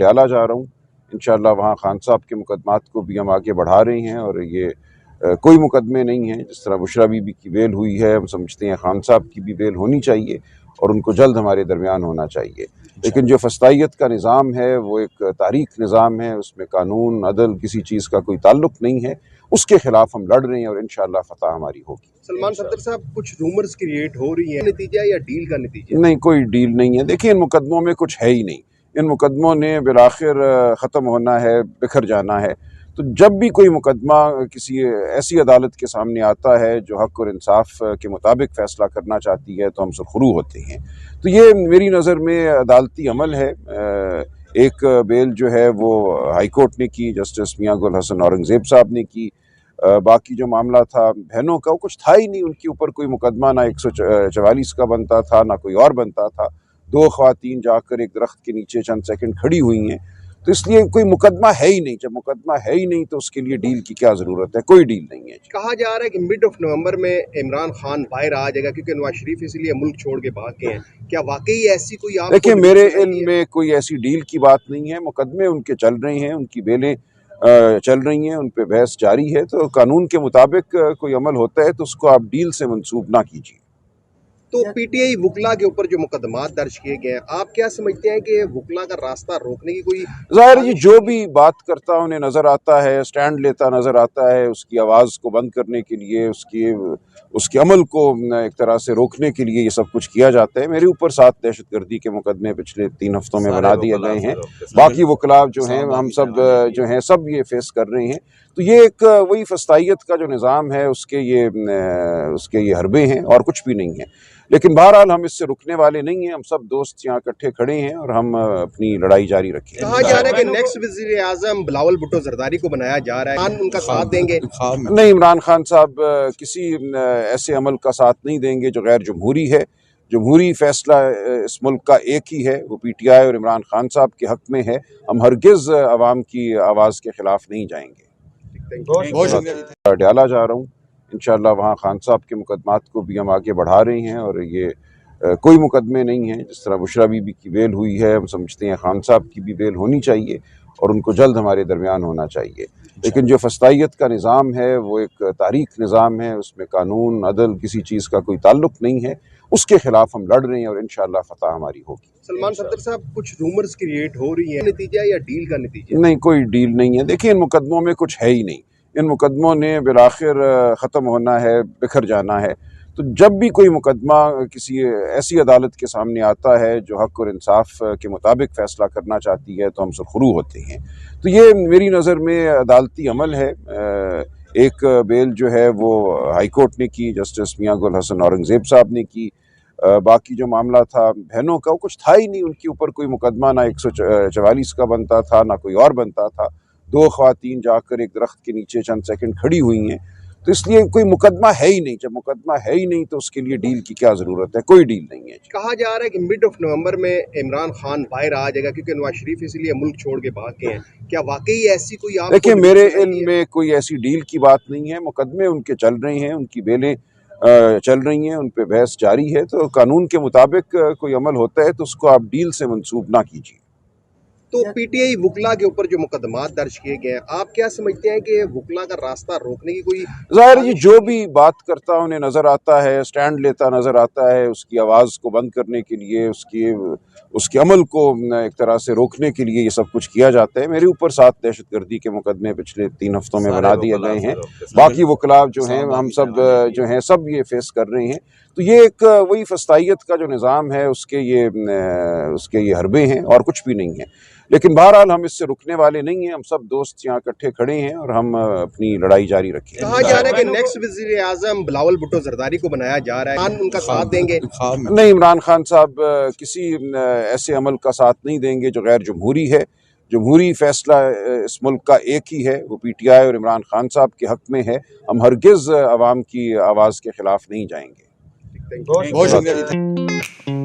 पटियाला जा रहा हूँ। इंशाअल्लाह वहाँ खान साहब के मुकदमात को भी हम आगे बढ़ा रहे हैं और ये कोई मुकदमे नहीं हैं। जिस तरह बुशरा बीबी की बेल हुई है, हम समझते हैं खान साहब की भी बेल होनी चाहिए और उनको जल्द हमारे दरमियान होना चाहिए। लेकिन जो फस्तायत का निज़ाम है वो एक तारीख निज़ाम है, उसमें कानून अदल किसी चीज़ का कोई ताल्लुक नहीं है। उसके खिलाफ हम लड़ रहे हैं और इंशाअल्लाह फतह हमारी होगी। सलमान सफदर साहब, कुछ रूमर्स क्रिएट हो रही है, नतीजा या डील का नतीजा? नहीं, कोई डील नहीं है। देखिए, इन मुकदमों में कुछ है ही नहीं। इन मुकदमों ने बिलाखिर ख़त्म होना है, बिखर जाना है। तो जब भी कोई मुकदमा किसी ऐसी अदालत के सामने आता है जो हक़ और इंसाफ के मुताबिक फ़ैसला करना चाहती है तो हम सुरखरू होते हैं। तो ये मेरी नज़र में अदालती अमल है। एक बेल जो है वो हाई कोर्ट ने की, जस्टिस मियां गुल हसन औरंगज़ेब साहब ने की। बाकी जो मामला था बहनों का, वो कुछ था ही नहीं उनके ऊपर कोई मुकदमा, ना 144 का बनता था ना कोई और बनता था। दो ख़वातीन जाकर एक दरख्त के नीचे चंद सेकंड खड़ी हुई हैं, तो इसलिए कोई मुकदमा है ही नहीं। जब मुकदमा है ही नहीं तो उसके लिए डील की क्या ज़रूरत है? कोई डील नहीं है। कहा जा रहा है कि मिड ऑफ नवंबर में इमरान खान बाहर आ जाएगा क्योंकि नवाज शरीफ इसलिए मुल्क छोड़ के भाग गए हैं। क्या वाकई ऐसी कोई आपको? देखिए, मेरे इल्म में कोई ऐसी डील की बात नहीं है। मुकदमे उनके चल रहे हैं, उनकी बेलें चल रही हैं, उन पे बहस जारी है। तो कानून के मुताबिक कोई अमल होता है तो उसको आप डील से मंसूब ना कीजिए। तो पीटीआई वकला के ऊपर जो मुकदमात दर्ज किए गए हैं, आप क्या समझते हैं कि वकला का रास्ता रोकने की कोई? ज़ाहिर है, जो भी बात करता उन्हें नज़र आता है, स्टैंड लेता नज़र आता है, उसकी आवाज़ को बंद करने के लिए, उसके अमल को एक तरह से रोकने के लिए ये सब कुछ किया जाता है। मेरे ऊपर 7 दहशतगर्दी के मुकदमे पिछले 3 हफ्तों में बना दिए गए हैं। बाकी वकला जो हैं, हम सब जो हैं, सब ये फेस कर रहे हैं। तो ये एक वही फस्तायत का जो निज़ाम है उसके ये हरबे हैं और कुछ भी नहीं है। लेकिन बहरहाल हम इससे रुकने वाले नहीं हैं। हम सब दोस्त यहाँ इकट्ठे खड़े हैं और हम अपनी लड़ाई जारी रखेंगे। कहा जा रहा है कि नेक्स्ट वज़ीर आज़म बिलावल भुट्टो जरदारी को बनाया जा रहा है, खान उनका साथ देंगे? नहीं, इमरान खान साहब किसी ऐसे अमल का साथ नहीं देंगे जो गैर जमहूरी है। जमहूरी फैसला इस मुल्क का एक ही है, वो पीटीआई और इमरान खान साहब के हक़ में है। हम हरगिज़ अवाम की आवाज़ के खिलाफ नहीं जाएंगे। पटियाला जा रहा हूँ। इंशाअल्लाह वहाँ खान साहब के मुकदमात को भी हम आगे बढ़ा रहे हैं और ये कोई मुकदमे नहीं हैं। जिस तरह बुशरा बीबी की बेल हुई है, हम समझते हैं खान साहब की भी बेल होनी चाहिए और उनको जल्द हमारे दरमियान होना चाहिए। लेकिन जो फस्तायत का निज़ाम है वो एक तारीख निज़ाम है, उसमें कानून अदल किसी चीज़ का कोई ताल्लुक नहीं है। उसके खिलाफ हम लड़ रहे हैं और इंशाअल्लाह फतह हमारी होगी। सलमान सफदर साहब, कुछ रूमर्स क्रिएट हो रही है, नतीजा या डील का नतीजा? नहीं, कोई डील नहीं है। देखिए, इन मुकदमों में कुछ है ही नहीं। इन मुकदमों ने बिलाखिर ख़त्म होना है, बिखर जाना है। तो जब भी कोई मुकदमा किसी ऐसी अदालत के सामने आता है जो हक़ और इंसाफ के मुताबिक फ़ैसला करना चाहती है तो हम सुरखरू होते हैं। तो ये मेरी नज़र में अदालती अमल है। एक बेल जो है वो हाई कोर्ट ने की, जस्टिस मियां गुल हसन औरंगज़ेब साहब ने की। बाकी जो मामला था बहनों का, वो कुछ था ही नहीं उनके ऊपर कोई मुकदमा, ना 144 का बनता था ना कोई और बनता था। दो ख़वातीन जाकर एक दरख्त के नीचे चंद सेकंड खड़ी हुई हैं, तो इसलिए कोई मुकदमा है ही नहीं। जब मुकदमा है ही नहीं तो उसके लिए डील की क्या ज़रूरत है? कोई डील नहीं है। कहा जा रहा है कि मिड ऑफ नवंबर में इमरान खान बाहर आ जाएगा क्योंकि नवाज शरीफ इसलिए मुल्क छोड़ के भाग गए हैं। क्या वाकई ऐसी कोई आपको? देखिए, मेरे इल्म में कोई ऐसी डील की बात नहीं है। मुकदमे उनके चल रहे हैं, उनकी बेलें चल रही हैं, उन पे बहस जारी है। तो कानून के मुताबिक कोई अमल होता है तो उसको आप डील से मंसूब ना कीजिए। तो पीटीआई वकला के ऊपर जो मुकदमात दर्ज किए गए हैं, आप क्या समझते हैं कि वकला का रास्ता रोकने की कोई? ज़ाहिर है, जो भी बात करता उन्हें नज़र आता है, स्टैंड लेता नज़र आता है, उसकी आवाज़ को बंद करने के लिए, उसके अमल को एक तरह से रोकने के लिए ये सब कुछ किया जाता है। मेरे ऊपर 7 दहशतगर्दी के मुकदमे पिछले 3 हफ्तों में बना दिए गए हैं। बाकी वकला जो हैं, हम सब जो हैं, सब ये फेस कर रहे हैं। तो ये एक वही फस्तायत का जो निज़ाम है उसके ये हरबे हैं और कुछ भी नहीं है। लेकिन बहरहाल हम इससे रुकने वाले नहीं हैं। हम सब दोस्त यहाँ इकट्ठे खड़े हैं और हम अपनी लड़ाई जारी रखेंगे। कहा जा रहा है कि नेक्स्ट वज़ीर आज़म बिलावल भुट्टो जरदारी को बनाया जा रहा है, खान उनका साथ देंगे? नहीं, इमरान खान साहब किसी ऐसे अमल का साथ नहीं देंगे जो गैर जमहूरी है। जमहूरी फैसला इस मुल्क का एक ही है, वो पीटीआई और इमरान खान साहब के हक़ में है। हम हरगिज़ अवाम की आवाज़ के खिलाफ नहीं जाएंगे। बहुत शुक्रिया।